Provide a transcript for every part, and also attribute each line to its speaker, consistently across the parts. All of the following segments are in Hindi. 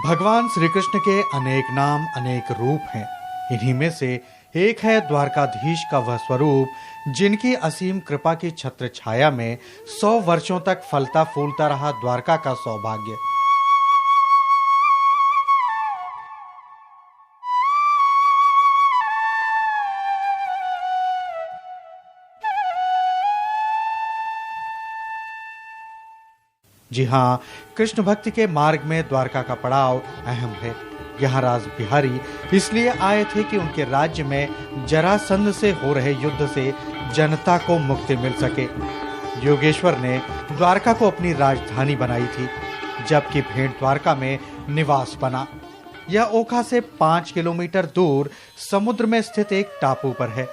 Speaker 1: भगवान श्री कृष्ण के अनेक नाम अनेक रूप हैं। इन्हीं में से एक है द्वारकाधीश का वह स्वरूप जिनकी असीम कृपा की छत्र छाया में 100 वर्षों तक फलता फूलता रहा द्वारका का सौभाग्य। जी हाँ, कृष्ण भक्ति के मार्ग में द्वारका का पड़ाव अहम है। यहाँ राज बिहारी इसलिए आए थे कि उनके राज्य में जरासंध से हो रहे युद्ध से जनता को मुक्ति मिल सके। योगेश्वर ने द्वारका को अपनी राजधानी बनाई थी, जबकि भेंट द्वारका में निवास बना। यह ओखा से 5 किलोमीटर दूर समुद्र में स्थित एक टापू पर है।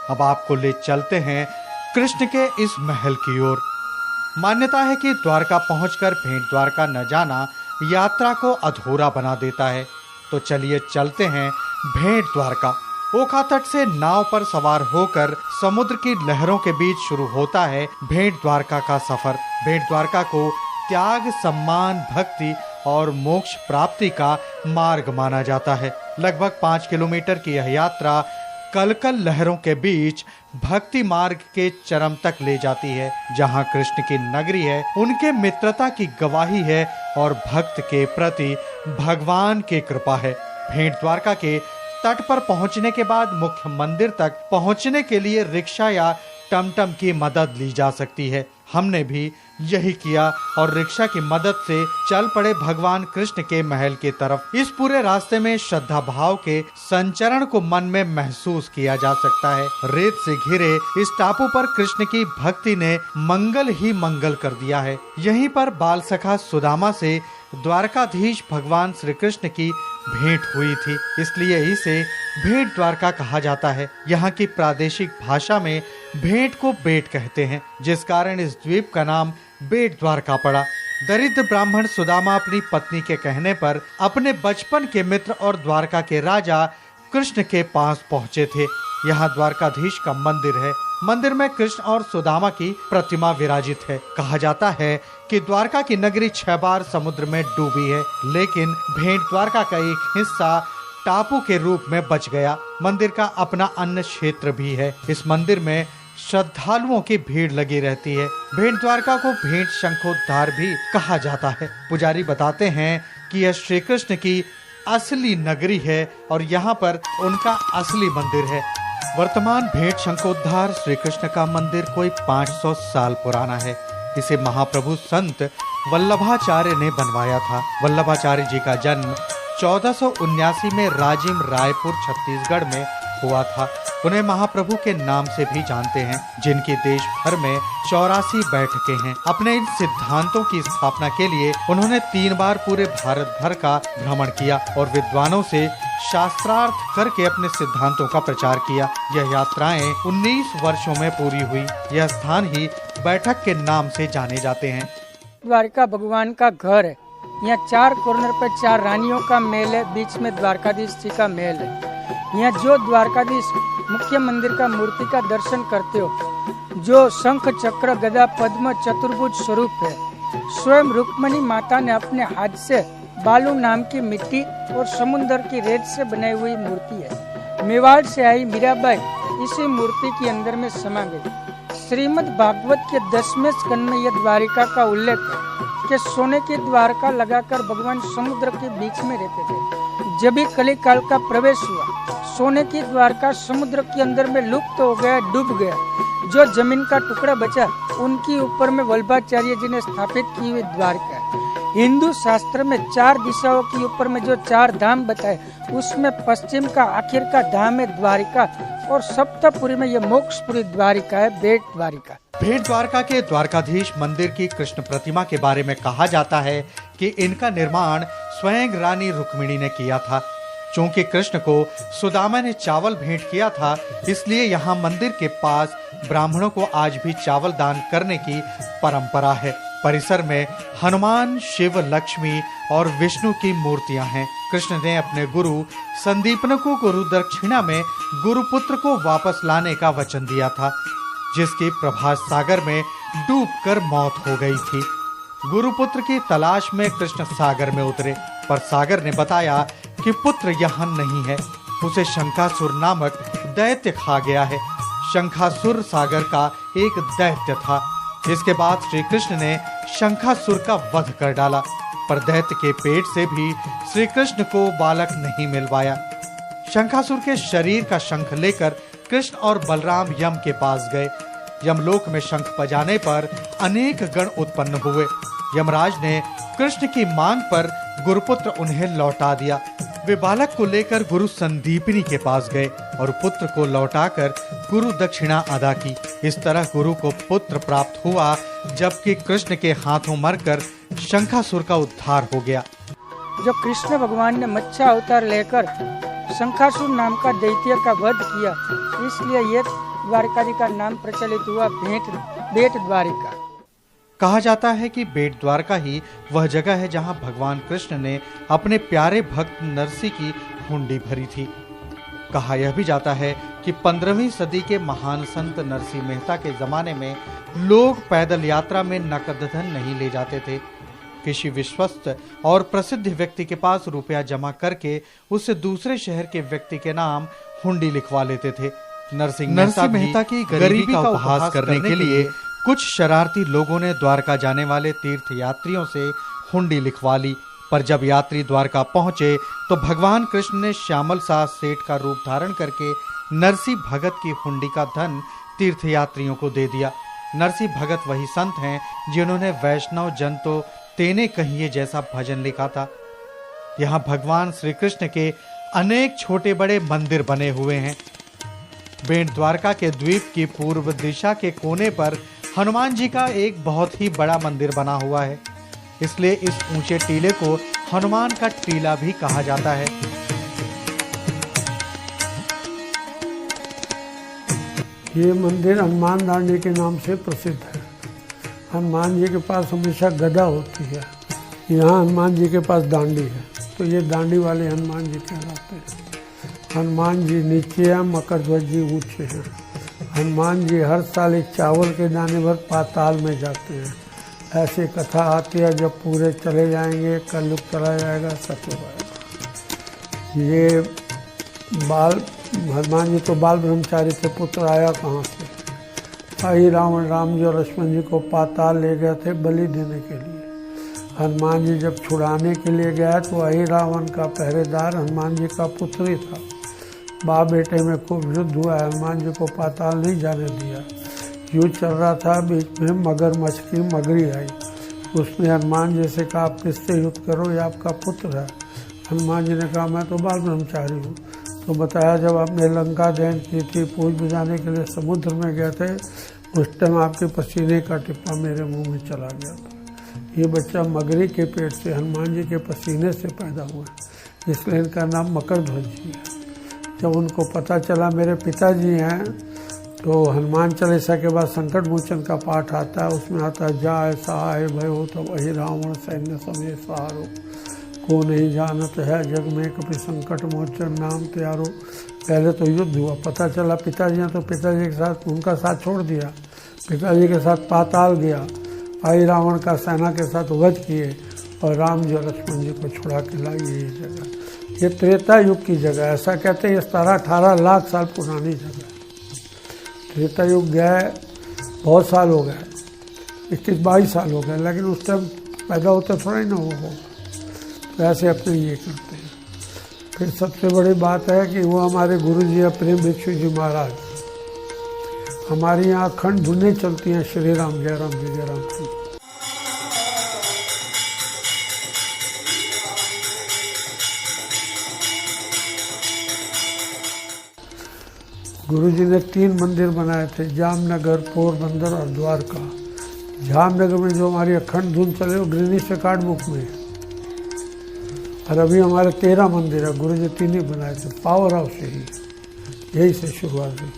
Speaker 1: अब आपको ले चलते हैं कृष्ण के इस महल की ओर। मान्यता है कि द्वारका पहुंचकर भेंट द्वारका न जाना यात्रा को अधूरा बना देता है। तो चलिए चलते हैं भेंट द्वारका। ओखा तट से नाव पर सवार होकर समुद्र की लहरों के बीच शुरू होता है भेंट द्वारका का सफर। भेंट द्वारका को त्याग, सम्मान, भक्ति और मोक्ष प्राप्ति का मार्ग माना जाता है। लगभग 5 किलोमीटर की यह यात्रा कलकल लहरों के बीच भक्ति मार्ग के चरम तक ले जाती है, जहां कृष्ण की नगरी है, उनके मित्रता की गवाही है और भक्त के प्रति भगवान की कृपा है। भेंट द्वारका के तट पर पहुंचने के बाद मुख्य मंदिर तक पहुंचने के लिए रिक्शा या टमटम की मदद ली जा सकती है। हमने भी यही किया और रिक्शा की मदद से चल पड़े भगवान कृष्ण के महल की तरफ। इस पूरे रास्ते में श्रद्धा भाव के संचरण को मन में महसूस किया जा सकता है। रेत से घिरे इस टापू पर कृष्ण की भक्ति ने मंगल ही मंगल कर दिया है। यहीं पर बाल सखा सुदामा से द्वारकाधीश भगवान श्री कृष्ण की भेंट हुई थी, इसलिए इसे भेंट द्वारका कहा जाता है। यहाँ की प्रादेशिक भाषा में भेंट को बेट कहते हैं, जिस कारण इस द्वीप का नाम बेट द्वारका पड़ा। दरिद्र ब्राह्मण सुदामा अपनी पत्नी के कहने पर अपने बचपन के मित्र और द्वारका के राजा कृष्ण के पास पहुँचे थे। यहाँ द्वारकाधीश का मंदिर है। मंदिर में कृष्ण और सुदामा की प्रतिमा विराजित है। कहा जाता है कि द्वारका की नगरी 6 बार समुद्र में डूबी है, लेकिन भेंट द्वारका का एक हिस्सा टापू के रूप में बच गया। मंदिर का अपना अन्न क्षेत्र भी है। इस मंदिर में श्रद्धालुओं की भीड़ लगी रहती है। भेंट द्वारका को भेंट शंखोद्धार भी कहा जाता है। पुजारी बताते हैं कि यह श्री कृष्ण की असली नगरी है और यहाँ पर उनका असली मंदिर है। वर्तमान भेंट शंखोद्धार श्री कृष्ण का मंदिर कोई 500 साल पुराना है। इसे महाप्रभु संत वल्लभाचार्य ने बनवाया था। वल्लभाचार्य जी का जन्म 1479 में राजिम, रायपुर, छत्तीसगढ़ में हुआ था। उन्हें महाप्रभु के नाम से भी जानते हैं, जिनकी देश भर में 84 बैठकें हैं। अपने इन सिद्धांतों की स्थापना के लिए उन्होंने 3 बार पूरे भारत भर का भ्रमण किया और विद्वानों से शास्त्रार्थ करके अपने सिद्धांतों का प्रचार किया। यह यात्राएं 19 वर्षों में पूरी हुई। यह स्थान ही बैठक के नाम से जाने जाते हैं।
Speaker 2: द्वारका भगवान का घर है। यहाँ 4 कॉर्नर पर 4 रानियों का महल है, बीच में द्वारकाधीश जी का महल है। यहाँ जो द्वारकाधीश मुख्य मंदिर का मूर्ति का दर्शन करते हो, जो शंख, चक्र, गदा, पद्म, चतुर्भुज स्वरूप है, स्वयं रुक्मणी माता ने अपने हाथ से बालू नाम की मिट्टी और समुद्र की रेत से बनाई हुई मूर्ति है। मेवाड़ से आई मीराबाई इसी मूर्ति के अंदर में समा गई। श्रीमद् भागवत के 10वें स्कंद में यह द्वारिका का उल्लेख है कि सोने की द्वारका लगाकर भगवान समुद्र के बीच में रहते थे। जब भी कली काल का प्रवेश हुआ, सोने की द्वारका समुद्र के अंदर में लुप्त हो गया, डूब गया। जो जमीन का टुकड़ा बचा, उनके ऊपर में वल्लभाचार्य जी ने स्थापित की हुई द्वारका है। हिंदू शास्त्र में 4 दिशाओं के ऊपर में जो 4 धाम बताए, उसमें पश्चिम का आखिर का धाम है द्वारिका और सप्तपुरी में ये मोक्षपुरी द्वारिका है, बेट द्वारिका।
Speaker 1: भेंट द्वारका के द्वारकाधीश मंदिर की कृष्ण प्रतिमा के बारे में कहा जाता है कि इनका निर्माण स्वयं रानी रुक्मिणी ने किया था। चूंकि कृष्ण को सुदामा ने चावल भेंट किया था, इसलिए यहाँ मंदिर के पास ब्राह्मणों को आज भी चावल दान करने की परंपरा है। परिसर में हनुमान, शिव, लक्ष्मी और विष्णु की मूर्तियां हैं। कृष्ण ने अपने गुरु संदीपन को गुरु दक्षिणा में गुरुपुत्र को वापस लाने का वचन दिया था, जिसकी प्रभास सागर में डूबकर मौत हो गई थी। गुरुपुत्र की तलाश में कृष्ण सागर में उतरे। पर सागर ने बताया कि पुत्र यहाँ नहीं है, उसे शंखासुर नामक दैत्य खा गया है। शंखासुर सागर का एक दैत्य था। इसके बाद श्री कृष्ण ने शंखासुर का वध कर डाला, पर दैत्य के पेट से भी श्री कृष्ण को बालक नहीं मिल पाया। शंखासुर के शरीर का शंख लेकर कृष्ण और बलराम यम के पास गए। यमलोक में शंख बजाने पर अनेक गण उत्पन्न हुए। यमराज ने कृष्ण की मांग पर गुरुपुत्र उन्हें लौटा दिया। वे बालक को लेकर गुरु संदीपनी के पास गए और पुत्र को लौटाकर गुरु दक्षिणा अदा की। इस तरह गुरु को पुत्र प्राप्त हुआ, जबकि कृष्ण के हाथों मरकर शंखासुर का उद्धार हो गया।
Speaker 2: जो कृष्ण भगवान ने मत्स्य अवतार लेकर शंखासुर नाम का दैत्य का वध किया, इसलिए ये द्वारकाधी का नाम प्रचलित हुआ बेट द्वारिका।
Speaker 1: कहा जाता है कि बेट द्वारका ही वह जगह है जहां भगवान कृष्ण ने अपने प्यारे भक्त नरसी की हुंडी भरी थी। कहा यह भी जाता है कि 15वीं सदी के महान संत नरसी मेहता के जमाने में लोग पैदल यात्रा में नकद धन नहीं ले जाते थे। किसी विश्वस्त और प्रसिद्ध व्यक्ति के पास रुपया जमा करके उससे दूसरे शहर के व्यक्ति के नाम हुंडी लिखवा लेते थे। नरसी मेहता की गरीबी का उपहास करने के लिए कुछ शरारती लोगों ने द्वारका जाने वाले तीर्थ यात्रियों से हुंडी लिखवा ली, पर जब यात्री द्वारका पहुंचे तो भगवान कृष्ण ने श्यामल सास सेठ का रूप धारण करके नरसी भगत की हुंडी का धन तीर्थ यात्रियों को दे दिया। नरसी भगत वही संत हैं जिन्होंने वैष्णव जन तो तेने कहिए जैसा भजन लिखा था। यहाँ भगवान श्री कृष्ण के अनेक छोटे बड़े मंदिर बने हुए हैं। बेट द्वारका के द्वीप की पूर्व दिशा के कोने पर हनुमान जी का एक बहुत ही बड़ा मंदिर बना हुआ है, इसलिए इस ऊंचे टीले को हनुमान का टीला भी कहा जाता है।
Speaker 3: ये मंदिर हनुमान दांडी के नाम से प्रसिद्ध है। हनुमान जी के पास हमेशा गदा होती है, यहाँ हनुमान जी के पास दांडी है, तो ये दांडी वाले हनुमान जी कहलाते हैं। हनुमान जी नीचे हैं, मकर ध्वज जी ऊंचे हैं। हनुमान जी हर साल एक चावल के दाने भर पाताल में जाते हैं। ऐसी कथा आती है, जब पूरे चले जाएंगे कलयुग चला जाएगा, सच हो जाएगा। ये हनुमान जी तो बाल ब्रह्मचारी थे, पुत्र आया कहाँ से? आई राम जी और लक्ष्मण जी को पाताल ले गए थे बलि देने के लिए। हनुमान जी जब छुड़ाने के लिए गया तो अहि रावण का पहरेदार हनुमान जी का पुत्र ही था। बाप बेटे में खूब युद्ध हुआ, हनुमान जी को पाताल नहीं जाने दिया। युद्ध चल रहा था, बीच में मगरमच्छ की मगरी आई। उसने हनुमान जी से कहा, आप किससे युद्ध करो, ये आपका पुत्र है। हनुमान जी ने कहा, मैं तो बाल ब्रह्मचारी हूँ। तो बताया, जब आपने लंका दहन की थी, पूज बुझाने के लिए समुद्र में गए थे, उस टाइम आपके पसीने का टिप्पा मेरे मुंह में चला गया था। ये बच्चा मगरी के पेट से हनुमान जी के पसीने से पैदा हुआ, इसलिए इनका नाम मकर ध्वज जी है। जब उनको पता चला मेरे पिताजी हैं, तो हनुमान चालीसा के बाद संकट मोचन का पाठ आता है। उसमें आता है, जाय सहाय भयो तब अहि रावण सैन्य समेत सहारो, को नहीं जानत है जग में कभी संकट मोचन नाम त्यारो। पहले तो युद्ध हुआ, पता चला पिताजी हैं, तो पिताजी के साथ उनका साथ छोड़ दिया, पिताजी के साथ पाताल गया, आई रावण का सेना के साथ वध किए और राम जी और लक्ष्मण जी को छुड़ा के लाई। ये जगह ये त्रेता युग की जगह, ऐसा कहते हैं। ये 17-18 लाख साल पुरानी जगह। त्रेता युग गए, बहुत साल हो गए, 21-22 साल हो गए, लेकिन उस टाइम पैदा होता थोड़ा ही ना हो, तो ऐसे अपने ये करते हैं। फिर सबसे बड़ी बात है कि वो हमारे गुरु जी है प्रेम भिक्षु जी महाराज। हमारे यहाँ अखंड धुनें चलती हैं, श्री राम जय राम जय राम की। गुरु जी ने 3 मंदिर बनाए थे, जामनगर, पोरबंदर और द्वारका। जामनगर में जो हमारी अखंड धुन चले वो गिनीज रिकॉर्ड बुक में है। और अभी हमारे 13 मंदिर है, गुरु जी 3 ही बनाए थे, पावर हाउस यही, यही से शुरुआत हुई।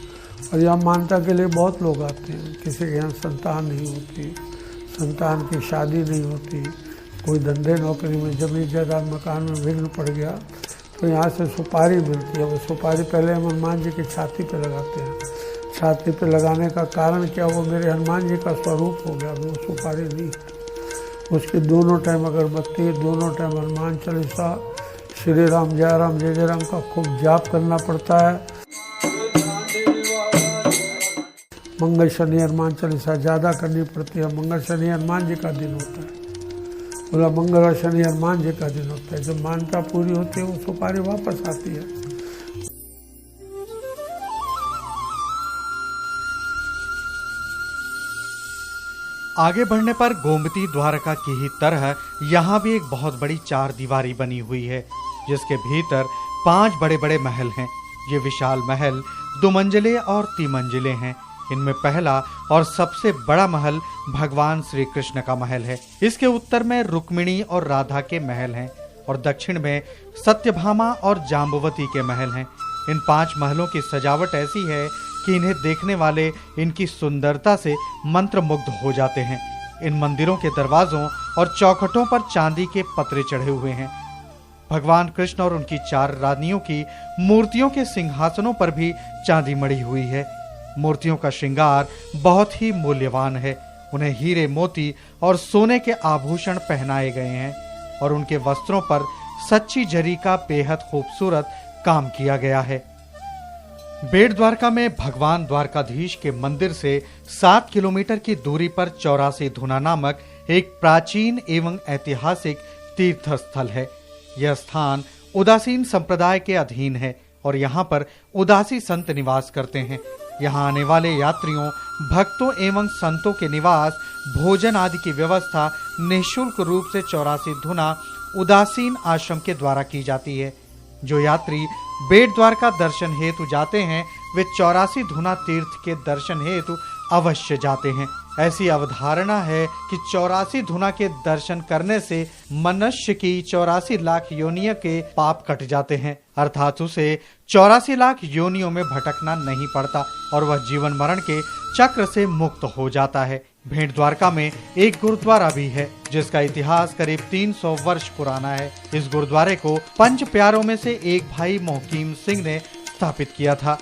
Speaker 3: और यहाँ मानता के लिए बहुत लोग आते हैं। किसी के यहाँ संतान नहीं होती, संतान की शादी नहीं होती, कोई धंधे नौकरी में जमीन जायदाद मकान में विघ्न पड़ गया, तो यहाँ से सुपारी मिलती है। वो सुपारी पहले हम हनुमान जी की छाती पे लगाते हैं। छाती पे लगाने का कारण क्या, वो मेरे हनुमान जी का स्वरूप हो गया, वो सुपारी नहीं। उसके दोनों टाइम अगरबत्ती, दोनों टाइम हनुमान चालीसा, श्री राम जय जय राम का खूब जाप करना पड़ता है। मंगल शनि हनुमान चालीसा ज़्यादा करनी पड़ती है। मंगल शनि हनुमान जी का दिन होता है। बोला मंगल और शनि हनुमान जी का दिन होता है। जब मान्यता पूरी होती है वो सुपारी वापस आती है।
Speaker 1: आगे बढ़ने पर गोमती द्वारका की ही तरह यहाँ भी एक बहुत बड़ी 4 दीवारी बनी हुई है, जिसके भीतर 5 बड़े बड़े महल हैं। ये विशाल महल 2 मंजिले और 3 मंजिले हैं। इनमें पहला और सबसे बड़ा महल भगवान श्री कृष्ण का महल है। इसके उत्तर में रुक्मिणी और राधा के महल हैं और दक्षिण में सत्यभामा और जाम्बवती के महल हैं। इन 5 महलों की सजावट ऐसी है कि इन्हें देखने वाले इनकी सुंदरता से मंत्रमुग्ध हो जाते हैं। इन मंदिरों के दरवाजों और चौखटों पर चांदी के पतरे चढ़े हुए हैं। भगवान कृष्ण और उनकी 4 रानियों की मूर्तियों के सिंहासनों पर भी चांदी मढ़ी हुई है। मूर्तियों का श्रृंगार बहुत ही मूल्यवान है। उन्हें हीरे, मोती और सोने के आभूषण पहनाए गए हैं और उनके वस्त्रों पर सच्ची जरी का बेहद खूबसूरत काम किया गया है। बेट द्वारका में भगवान द्वारकाधीश के मंदिर से 7 किलोमीटर की दूरी पर 84 धुना नामक एक प्राचीन एवं ऐतिहासिक तीर्थ स्थल है। यह स्थान उदासीन संप्रदाय के अधीन है और यहाँ पर उदासी संत निवास करते हैं। यहाँ आने वाले यात्रियों, भक्तों एवं संतों के निवास, भोजन आदि की व्यवस्था निःशुल्क रूप से 84 धुना उदासीन आश्रम के द्वारा की जाती है। जो यात्री बेट द्वारका दर्शन हेतु जाते हैं वे 84 धुना तीर्थ के दर्शन हेतु अवश्य जाते हैं। ऐसी अवधारणा है कि 84 धुना के दर्शन करने से मनुष्य की 84 लाख योनियों के पाप कट जाते हैं, अर्थात उसे 84 लाख योनियों में भटकना नहीं पड़ता और वह जीवन मरण के चक्र से मुक्त हो जाता है। भेंट द्वारका में एक गुरुद्वारा भी है जिसका इतिहास करीब 300 वर्ष पुराना है। इस गुरुद्वारे को 5 प्यारों में से एक भाई मोहकीम सिंह ने स्थापित किया था।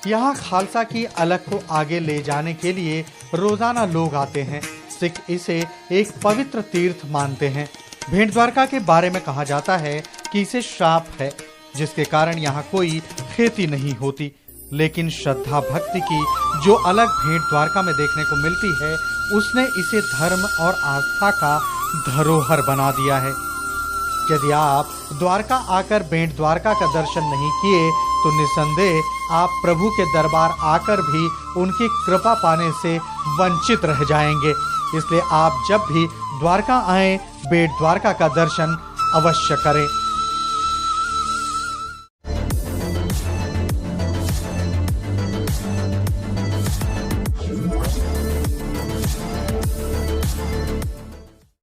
Speaker 1: यहाँ खालसा की अलग को आगे ले जाने के लिए रोजाना लोग आते हैं। सिख इसे एक पवित्र तीर्थ मानते हैं। भेंट द्वारका के बारे में कहा जाता है कि इसे श्राप है, जिसके कारण यहाँ कोई खेती नहीं होती। लेकिन श्रद्धा भक्ति की जो अलग भेंट द्वारका में देखने को मिलती है, उसने इसे धर्म और आस्था का धरोहर बना दिया है। यदि आप द्वारका आकर भेंट द्वारका का दर्शन नहीं किए तो निसंदेह आप प्रभु के दरबार आकर भी उनकी कृपा पाने से वंचित रह जाएंगे। इसलिए आप जब भी द्वारका आएं, बेट द्वारका का दर्शन अवश्य करें।